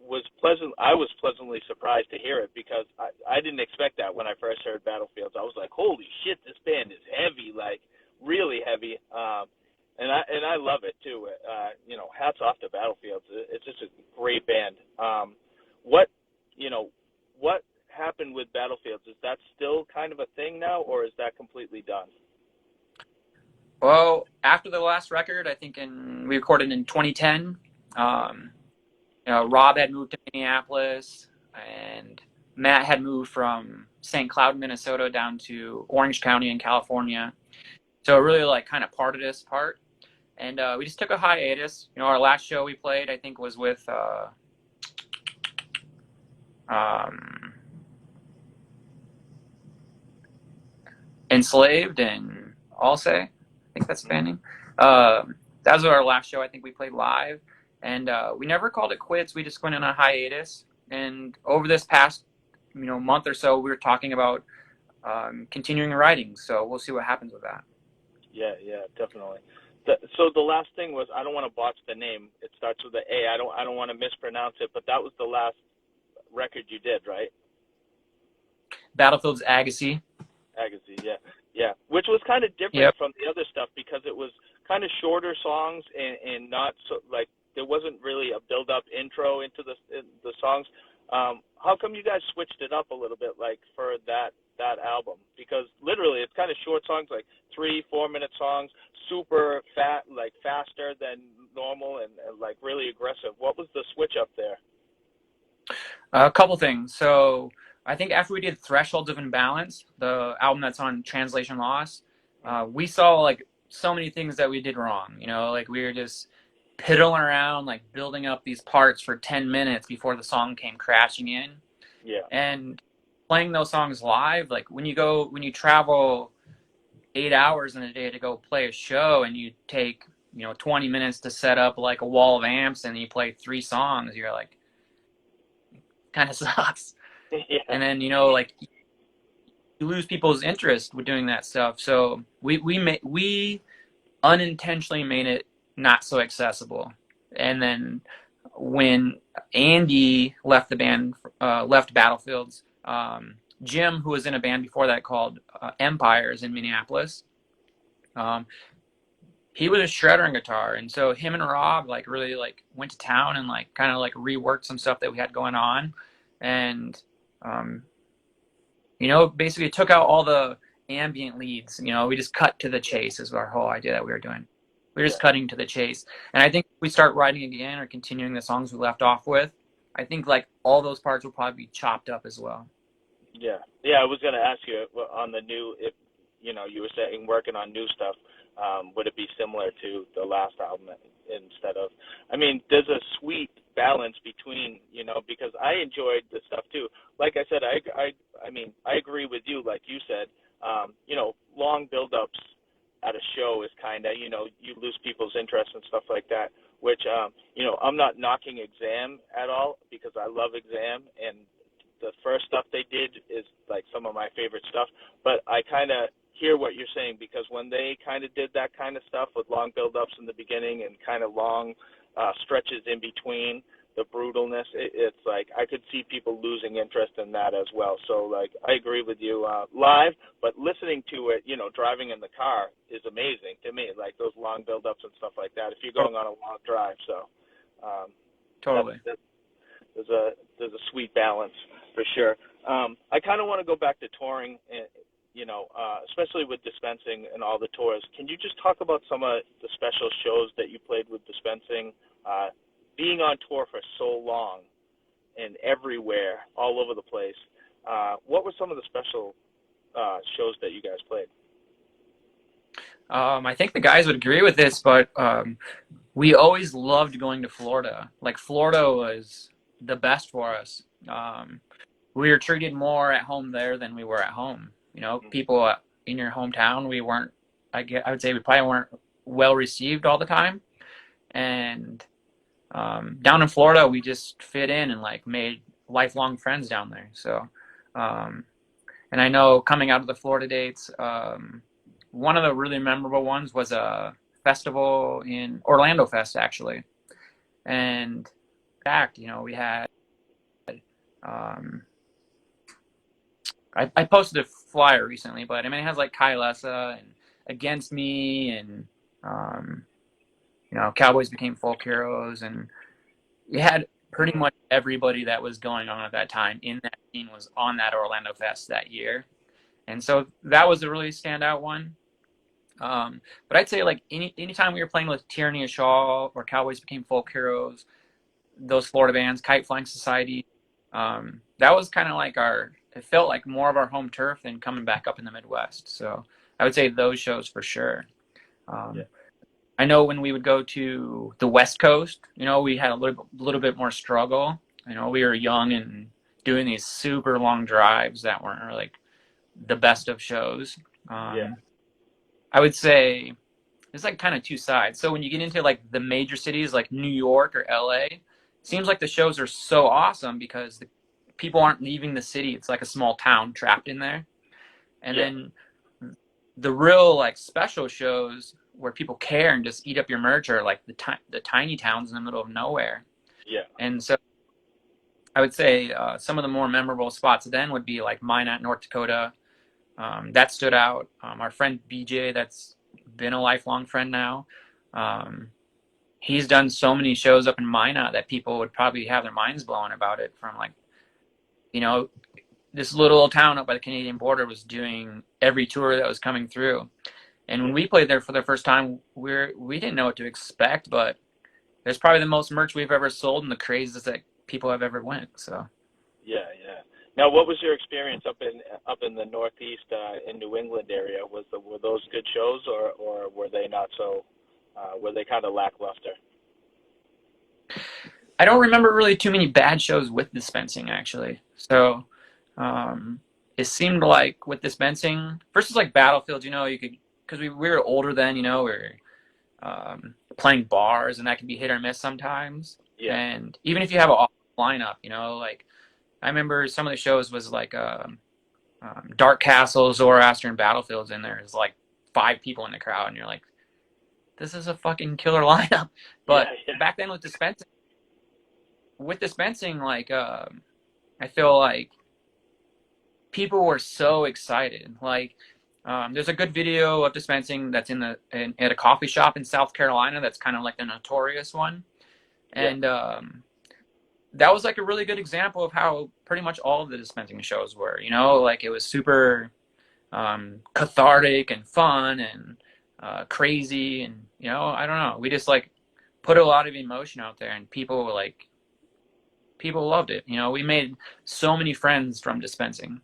was pleasant. I was pleasantly surprised to hear it because I didn't expect that when I first heard Battlefields. I was like, holy shit, this band is heavy, like really heavy. And I love it too. Hats off to Battlefields. It's just a great band. What what happened with Battlefields? Is that still kind of a thing now, or is that completely done? Well, after the last record, I think we recorded in 2010. Rob had moved to Minneapolis, and Matt had moved from St. Cloud, Minnesota, down to Orange County in California. So it really like kind of parted us apart, and we just took a hiatus. Our last show we played, I think, was with Enslaved and Allsay. I think that's the band name. That was our last show. I think we played live, and we never called it quits. We just went on a hiatus, and over this past month or so, we were talking about continuing writing. So we'll see what happens with that. Yeah, definitely. So the last thing was, I don't want to botch the name. It starts with an A. I don't want to mispronounce it, but that was the last record you did, right? Battlefield's Agassi. Agassi, yeah. Which was kind of different from the other stuff because it was kind of shorter songs and not so like there wasn't really a build-up intro into the songs. How come you guys switched it up a little bit, like for that album? Because literally, it's kind of short songs, like 3-4 minute songs, super faster than normal and like really aggressive. What was the switch up there? A couple things. So I think after we did Thresholds of Imbalance, the album that's on Translation Loss, we saw like so many things that we did wrong. Like we were just piddling around, like building up these parts for 10 minutes before the song came crashing in. Yeah. And playing those songs live, like when you travel 8 hours in a day to go play a show and you take 20 minutes to set up like a wall of amps and you play 3 songs, you're like, kind of sucks. Yeah. And then like you lose people's interest with doing that stuff. So we unintentionally made it not so accessible. And then when Andy left the band, left Battlefields, Jim, who was in a band before that called Empires in Minneapolis, he was a shredder and guitar, and so him and Rob like really like went to town and like kind of like reworked some stuff that we had going on, and basically took out all the ambient leads. We just cut to the chase is our whole idea that we were doing. We were just cutting to the chase, and I think if we start writing again or continuing the songs we left off with, I think like all those parts will probably be chopped up as well. Yeah. I was going to ask you on the new, if you were saying working on new stuff, would it be similar to the last album instead of? I mean, there's a sweet balance between because I enjoyed the stuff too. Like I said, I agree with you. Like you said, long build-ups at a show is kind of you lose people's interest and stuff like that. Which I'm not knocking Exam at all because I love Exam and the first stuff they did is like some of my favorite stuff, but I kind of hear what you're saying because when they kind of did that kind of stuff with long build-ups in the beginning and kind of long stretches in between, the brutalness, it's like I could see people losing interest in that as well. So like I agree with you live, but listening to it, driving in the car is amazing to me, like those long build-ups and stuff like that if you're going on a long drive. So totally. There's a sweet balance for sure. I kind of want to go back to touring, especially with Dispensing and all the tours. Can you just talk about some of the special shows that you played with Dispensing? Being on tour for so long and everywhere, all over the place, what were some of the special shows that you guys played? I think the guys would agree with this, but we always loved going to Florida. Like Florida was the best for us. We were treated more at home there than we were at home. People in your hometown, we weren't. I would say we probably weren't well received all the time. And down in Florida, we just fit in and like made lifelong friends down there. So, and I know coming out of the Florida dates, one of the really memorable ones was a festival in Orlando Fest, actually. And in fact, we had, I posted a flyer recently, but I mean, it has like Kylesa and Against Me and, Cowboys Became Folk Heroes, and you had pretty much everybody that was going on at that time in that scene was on that Orlando Fest that year. And so that was a really standout one. But I'd say like anytime we were playing with Tyranny of Shaw or Cowboys Became Folk Heroes, those Florida bands, Kite Flying Society, that was kind of like it felt like more of our home turf than coming back up in the Midwest. So I would say those shows for sure. Yeah. I know when we would go to the West Coast, we had a little bit more struggle. We were young and doing these super long drives that weren't like the best of shows. I would say it's like kind of two sides. So when you get into like the major cities like New York or LA, it seems like the shows are so awesome because the people aren't leaving the city. It's like a small town trapped in there. And then the real like special shows where people care and just eat up your merch are like the tiny towns in the middle of nowhere. Yeah. And so I would say some of the more memorable spots then would be like Minot, North Dakota. That stood out. Our friend BJ, that's been a lifelong friend now. He's done so many shows up in Minot that people would probably have their minds blown about it, from like, this little town up by the Canadian border was doing every tour that was coming through. And when we played there for the first time, we didn't know what to expect, but there's probably the most merch we've ever sold and the craziest that people have ever went. So. Yeah. Now, what was your experience up in the Northeast in New England area? Were those good shows, or were they not so? Were they kind of lackluster? I don't remember really too many bad shows with Dispensing, actually. So it seemed like with Dispensing versus like Battlefield, you could, because we were older then, we were playing bars, and that can be hit or miss sometimes. Yeah. And even if you have a lineup, like I remember some of the shows was like Dark Castle, Zoroaster, and Battlefields, and there's like 5 people in the crowd, and you're like, this is a fucking killer lineup. But back then with Dispensing, like I feel like people were so excited. Like there's a good video of Dispensing that's at a coffee shop in South Carolina that's kind of like the notorious one. And that was like a really good example of how pretty much all of the Dispensing shows were, like it was super cathartic and fun and crazy, and I don't know, we just like put a lot of emotion out there, and people loved it. We made so many friends from Dispensing.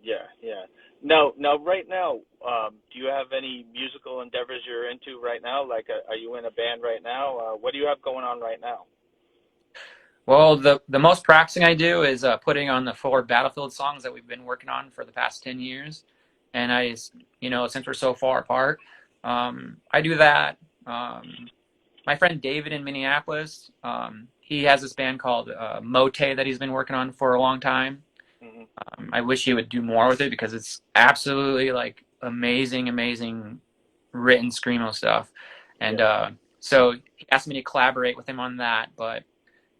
Yeah. Now, right now, do you have any musical endeavors you're into right now? Like, are you in a band right now? What do you have going on right now? Well, the most practicing I do is putting on the 4 Battlefield songs that we've been working on for the past 10 years. And since we're so far apart, I do that. My friend David in Minneapolis, he has this band called Mote that he's been working on for a long time. Mm-hmm. I wish he would do more with it because it's absolutely like amazing written screamo stuff. And so he asked me to collaborate with him on that, but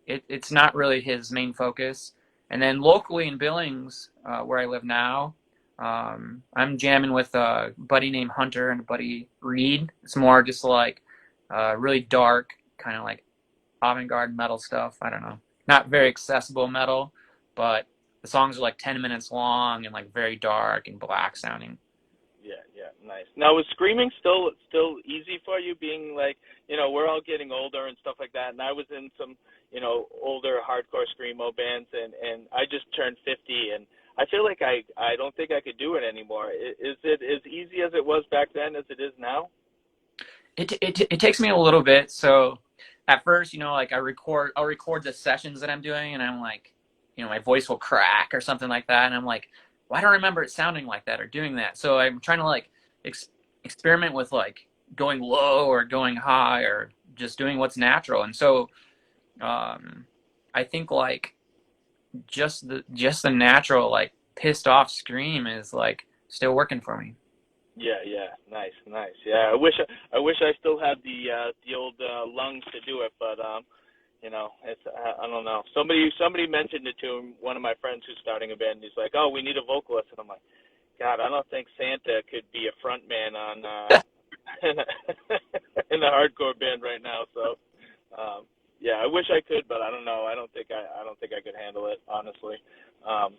it's not really his main focus. And then locally in Billings, where I live now, I'm jamming with a buddy named Hunter and a buddy Reed. It's more just like really dark, kind of like avant-garde metal stuff. I don't know. Not very accessible metal, but the songs are like 10 minutes long and like very dark and black sounding. Yeah, nice. Now, is screaming still easy for you, being like, we're all getting older and stuff like that, and I was in some, older hardcore screamo bands, and I just turned 50, and I feel like I don't think I could do it anymore. Is it as easy as it was back then as it is now? It takes me a little bit. So at first, like I'll record the sessions that I'm doing, and I'm like, my voice will crack or something like that, and I'm like, why do I remember it sounding like that or doing that? So I'm trying to like experiment with like going low or going high or just doing what's natural. And so I think like just the natural like pissed off scream is like still working for me. Yeah, yeah, nice, nice. Yeah, I wish I still had the old lungs to do it, but it's I don't know. Somebody mentioned it to him, one of my friends who's starting a band. He's like, "Oh, we need a vocalist," and I'm like, "God, I don't think Santa could be a front man on in a hardcore band right now." So, yeah, I wish I could, but I don't know. I don't think I could handle it, honestly. Um,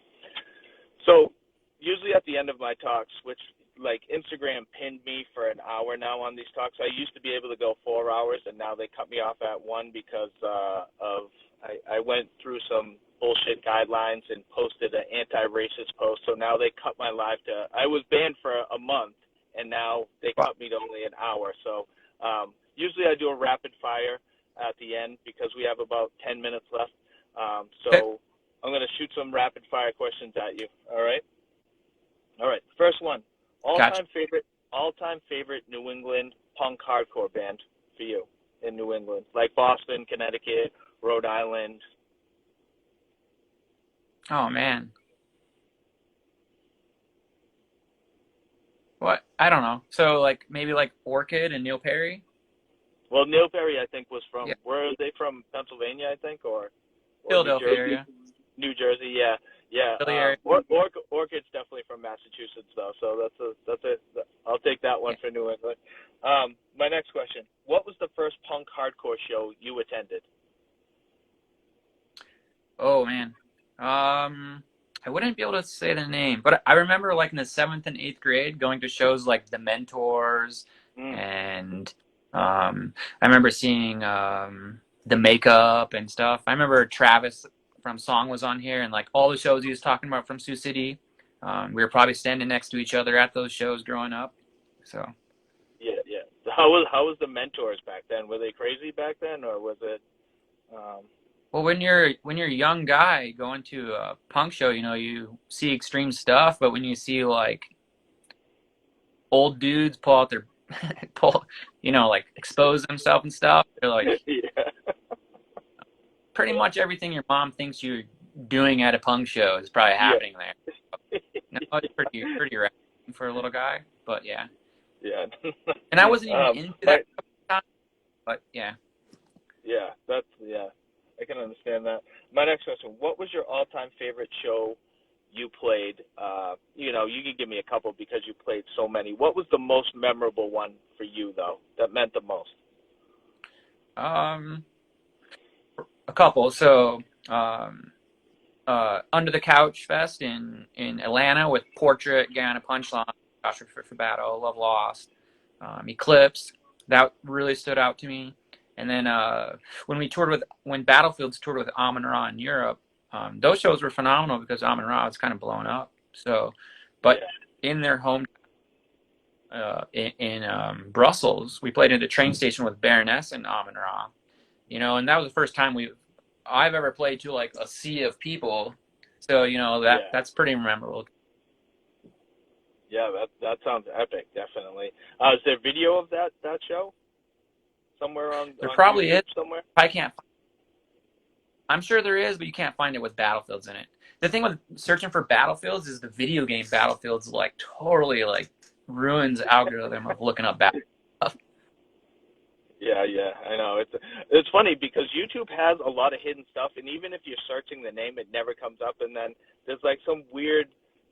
so usually at the end of my talks, which like Instagram pinned me for an hour now on these talks. I used to be able to go 4 hours, and now they cut me off at one because I went through some bullshit guidelines and posted an anti-racist post. So now they cut my live to. I was banned for a month, and now they cut me to only an hour. So usually I do a rapid fire at the end because we have about 10 minutes left. So I'm going to shoot some rapid fire questions at you. All right. All right. First one. Gotcha. All-time favorite New England punk hardcore band for you in New England, like Boston, Connecticut, Rhode Island. Oh man. What? I don't know. So like maybe like Orchid and Neil Perry? Well, Neil Perry, I think, was from, Yeah. where are they from? Pennsylvania, I think, or New Philadelphia Jersey? area. New Jersey, yeah, yeah. Philly area. Orchid's definitely from Massachusetts, though, so I'll take that one Yeah. for New England. My next question: what was the first punk hardcore show you attended? Oh man. I wouldn't be able to say the name, but I remember like in the 7th and 8th grade going to shows like The Mentors Mm. and I remember seeing The Makeup and stuff. I remember Travis from Song was on here and like all the shows he was talking about from Sioux City. We were probably standing next to each other at those shows growing up. So Yeah, yeah. How was the Mentors back then? Were they crazy back then, or was it? Um, well, when you're a young guy going to a punk show, you know, you see extreme stuff, but when you see like old dudes pull out their pull, you know, like expose themselves and stuff, they're like yeah, pretty much everything your mom thinks you're doing at a punk show is probably yeah, happening there. No, it's pretty rad for a little guy, but yeah. yeah. And I wasn't even into My, that at the time, but yeah. yeah, yeah. I can understand that. My next question: what was your all-time favorite show you played? You can give me a couple because you played so many. What was the most memorable one for you, though? That meant the most. Um, a couple. So, Under the Couch Fest in Atlanta with Portrait, Guyana Punchline, Joshua for Battle, Love Lost, Eclipse. That really stood out to me. And then when Battlefields toured with Amon Ra in Europe, those shows were phenomenal because Amon Ra was kind of blown up. So, but Yeah, in their home in Brussels, we played at a train station with Baroness and Amon Ra. You know, and that was the first time I've ever played to like a sea of people. So, you know, yeah, that's pretty memorable. yeah. That sounds epic. Definitely. Is there video of that show somewhere There on probably YouTube is. somewhere? I can't. I'm sure there is, but you can't find it with Battlefields in it. The thing with searching for Battlefields is the video game Battlefields like totally like ruins the algorithm of looking up Battlefields. Yeah, yeah, I know. It's funny because YouTube has a lot of hidden stuff, and even if you're searching the name, it never comes up. And then there's like some weird,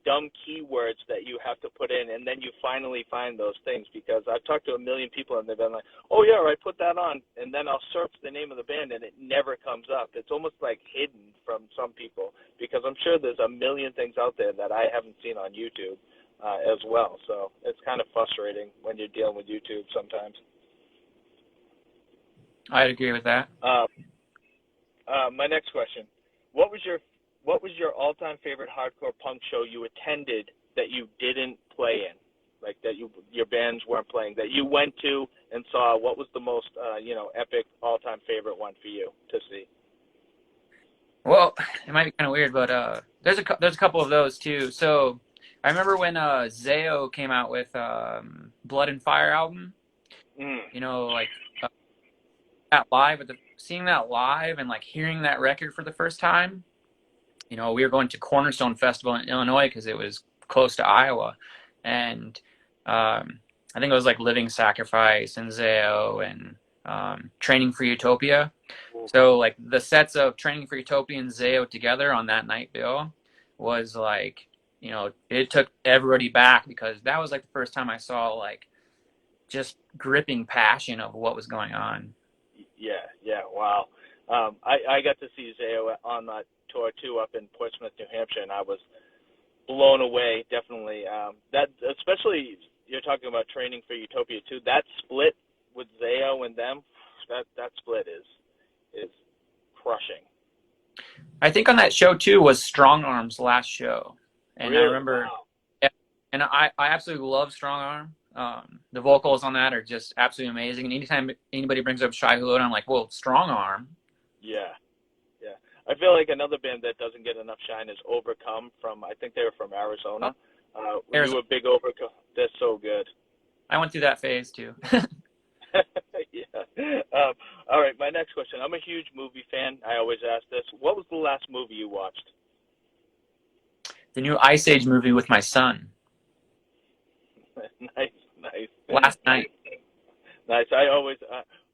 dumb keywords that you have to put in, and then you finally find those things. Because I've talked to a million people, and they've been like, "Oh yeah, I put that on," and then I'll search the name of the band, and it never comes up. It's almost like hidden from some people because I'm sure there's a million things out there that I haven't seen on YouTube as well. So it's kind of frustrating when you're dealing with YouTube sometimes. I'd agree with that. My next question: What was your all-time favorite hardcore punk show you attended that you didn't play in, like that your bands weren't playing, that you went to and saw? What was the most epic all-time favorite one for you to see? Well, it might be kind of weird, but there's a couple of those too. So I remember when Zayo came out with Blood and Fire album. Mm. You know, like that live, seeing that live and like hearing that record for the first time. You know, we were going to Cornerstone Festival in Illinois because it was close to Iowa, and I think it was like Living Sacrifice and Zayo and Training for Utopia. So like the sets of Training for Utopia and Zayo together on that night bill was like, you know, it took everybody back because that was like the first time I saw like just gripping passion of what was going on. Yeah, wow. I got to see Zayo on that tour too up in Portsmouth, New Hampshire, and I was blown away. Definitely, that especially you're talking about Training for Utopia too. That split with Zayo and them, that split is crushing. I think on that show too was Strong Arm's last show, and I Really? remember, Wow. yeah, and I absolutely love Strong Arm. The vocals on that are just absolutely amazing. And anytime anybody brings up Shy Hulot, I'm like, well, Strong Arm. Yeah. I feel like another band that doesn't get enough shine is Overcome I think they were from Arizona. You Arizona. were big Overcome. They're so good. I went through that phase too. Yeah. All right, my next question. I'm a huge movie fan. I always ask this. What was the last movie you watched? The new Ice Age movie with my son Nice. last night. Nice.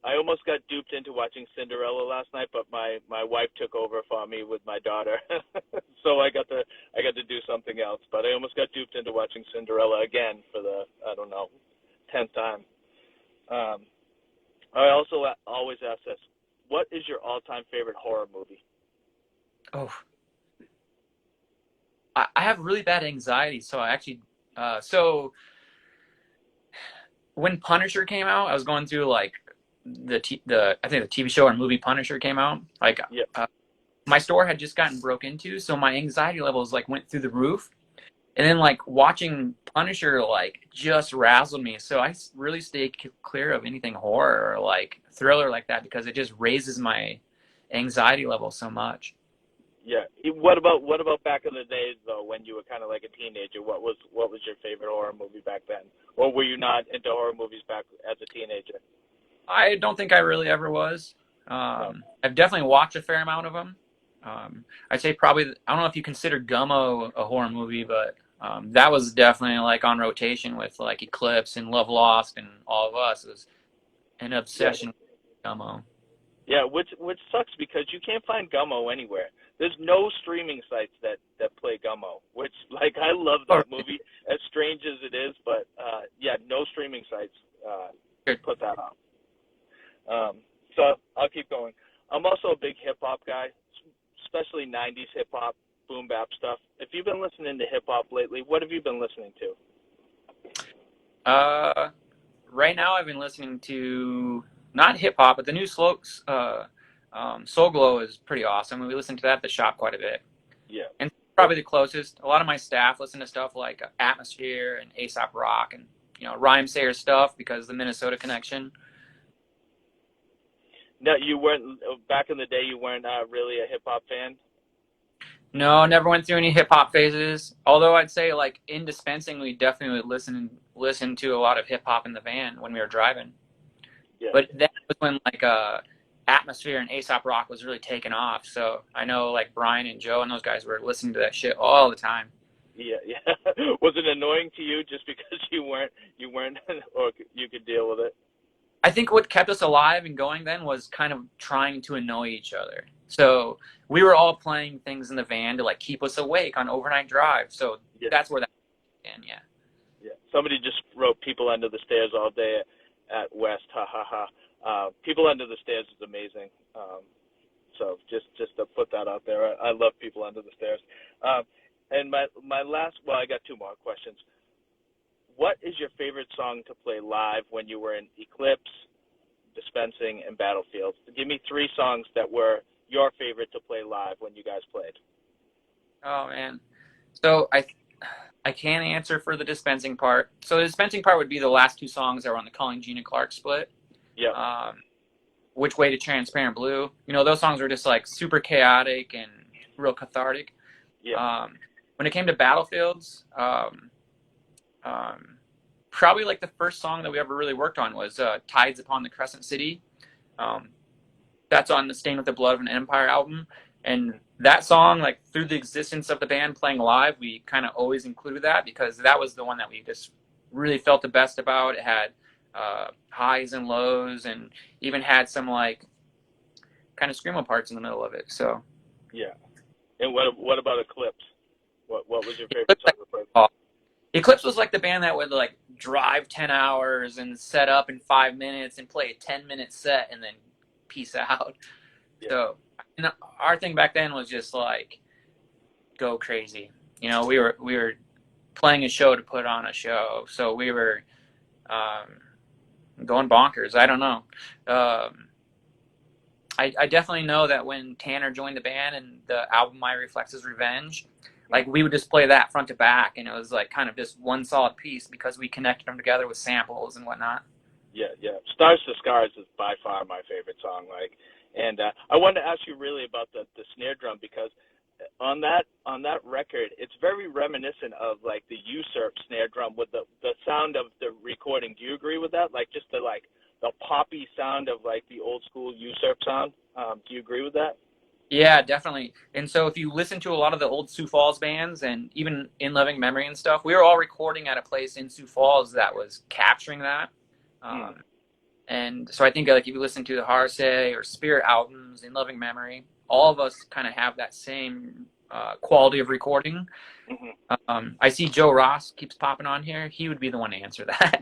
I almost got duped into watching Cinderella last night, but my wife took over for me with my daughter, so I got to do something else. But I almost got duped into watching Cinderella again for the I don't know 10th time. I also always ask this: what is your all-time favorite horror movie? Oh, I have really bad anxiety, so I actually so when Punisher came out, I was going through like the I think the TV show or movie Punisher came out. Like Yeah. my store had just gotten broke into, so my anxiety levels like went through the roof. And then like watching Punisher like just razzled me. So I really stay clear of anything horror or like thriller like that because it just raises my anxiety level so much. Yeah. What about back in the days though, when you were kind of like a teenager? What was your favorite horror movie back then? Or were you not into horror movies back as a teenager? I don't think I really ever was. No. I've definitely watched a fair amount of them. I'd say probably I don't know if you consider Gummo a horror movie, but that was definitely like on rotation with like Eclipse and Love Lost and All of Us. It was an Yeah. obsession with Gummo. Yeah, which sucks because you can't find Gummo anywhere. There's no streaming sites that play Gummo, which like I love Oh, that movie as strange as it is, but yeah, no streaming sites put that on. So I'll keep going. I'm also a big hip hop guy, especially 90s hip hop, boom bap stuff. If you've been listening to hip hop lately, what have you been listening to? right now I've been listening to not hip hop, but the new Soul Glow is pretty awesome. We listen to that at the shop quite a bit, Yeah. and probably the closest. A lot of my staff listen to stuff like Atmosphere and Aesop Rock and Rhyme Sayer stuff because the Minnesota connection. No, you weren't back in the day. You weren't really a hip hop fan. No, never went through any hip hop phases. Although I'd say like in Dispensing, we definitely would listen to a lot of hip hop in the van when we were driving. Yeah. But that was when like Atmosphere and Aesop Rock was really taking off. So I know like Brian and Joe and those guys were listening to that shit all the time. Yeah. Was it annoying to you just because you weren't, or you could deal with it? I think what kept us alive and going then was kind of trying to annoy each other. So we were all playing things in the van to like keep us awake on overnight drive. So Yeah. that's where that began, yeah. Yeah. Somebody just wrote "People Under the Stairs" all day at West. Ha ha ha. "People Under the Stairs" is amazing. So just to put that out there, I love "People Under the Stairs." And my last, well, I got two more questions. What is your favorite song to play live when you were in Eclipse, Dispensing, and Battlefield? Give me three songs that were your favorite to play live when you guys played. Oh man. So I can't answer for the Dispensing part. So the Dispensing part would be the last two songs that were on the Calling Gina Clark split. Yeah. Which Way to Transparent Blue. You know, those songs were just like super chaotic and real cathartic. Yeah. When it came to Battlefields, probably like the first song that we ever really worked on was Tides Upon the Crescent City. That's on the Stained with the Blood of an Empire album. And that song, like through the existence of the band playing live, we kind of always included that because that was the one that we just really felt the best about. It had highs and lows and even had some like kind of screamo parts in the middle of it. So Yeah. And what about Eclipse? What was your favorite Eclipse, song to play? Eclipse was like the band that would like drive 10 hours and set up in 5 minutes and play a 10-minute set and then peace out. Yeah. So and our thing back then was just like go crazy. You know, we were playing a show to put on a show, so we were going bonkers. I don't know. I definitely know that when Tanner joined the band and the album My Reflexes Revenge, like we would just play that front to back, and it was like kind of just one solid piece because we connected them together with samples and whatnot. Yeah. Stars to Scars is by far my favorite song. Like, and I wanted to ask you really about the snare drum because on that record, it's very reminiscent of like the Usurp snare drum with the sound of the recording. Do you agree with that? Like just the poppy sound of like the old school Usurp sound. Do you agree with that? Yeah, definitely. And so if you listen to a lot of the old Sioux Falls bands and even In Loving Memory and stuff, we were all recording at a place in Sioux Falls that was capturing that. And so I think like if you listen to the Harsay or Spirit albums, In Loving Memory, all of us kind of have that same quality of recording. I see Joe Ross keeps popping on here. He would be the one to answer that.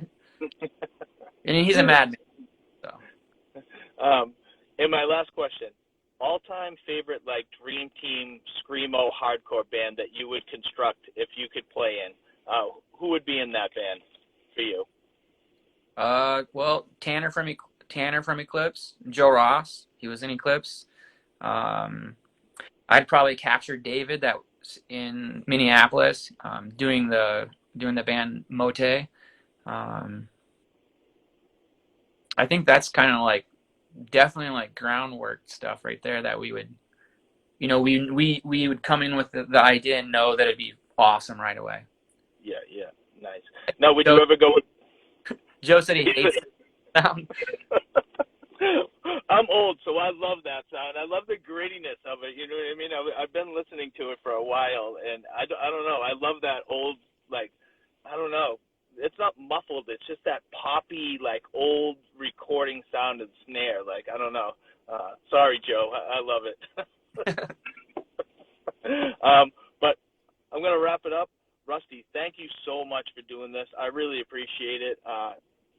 And he's a madman. So. And my last question, all-time favorite like dream team screamo hardcore band that you would construct if you could play in, who would be in that band for you? Well, Tanner from Eclipse, Joe Ross, he was in Eclipse. I'd probably capture David that was in Minneapolis, doing the band Mote. I think that's kind of like definitely like groundwork stuff right there that we would, you know, we would come in with the idea and know that it'd be awesome right away. Yeah, nice. Now, would you ever go with... Joe said he hates that sound. I'm old, so I love that sound. I love the grittiness of it. You know what I mean? I've been listening to it for a while, and I don't know. I love that old, like, I don't know. It's not muffled. It's just that poppy, like, old recording sound of the snare. Like, I don't know. Sorry, Joe. I love it. But I'm going to wrap it up. Rusty, thank you so much for doing this. I really appreciate it.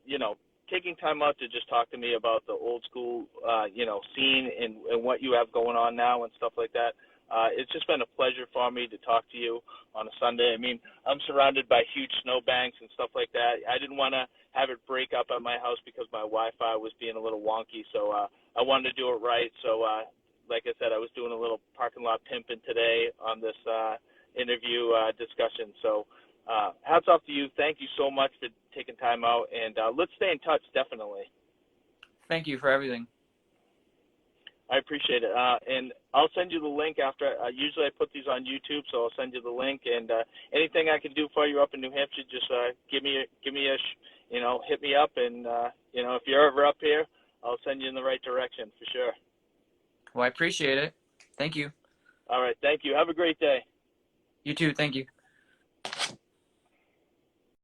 You know, taking time out to just talk to me about the old school, you know, scene and what you have going on now and stuff like that. It's just been a pleasure for me to talk to you on a Sunday. I mean, I'm surrounded by huge snowbanks and stuff like that. I didn't want to have it break up at my house because my Wi-Fi was being a little wonky, so I wanted to do it right. So, like I said, I was doing a little parking lot pimping today on this interview discussion. So hats off to you. Thank you so much for taking time out, and let's stay in touch, definitely. Thank you for everything. I appreciate it. And I'll send you the link after. Usually I put these on YouTube, so I'll send you the link. And anything I can do for you up in New Hampshire, just give me a you know, hit me up. And you know, if you're ever up here, I'll send you in the right direction for sure. Well, I appreciate it. Thank you. All right. Thank you. Have a great day. You too. Thank you.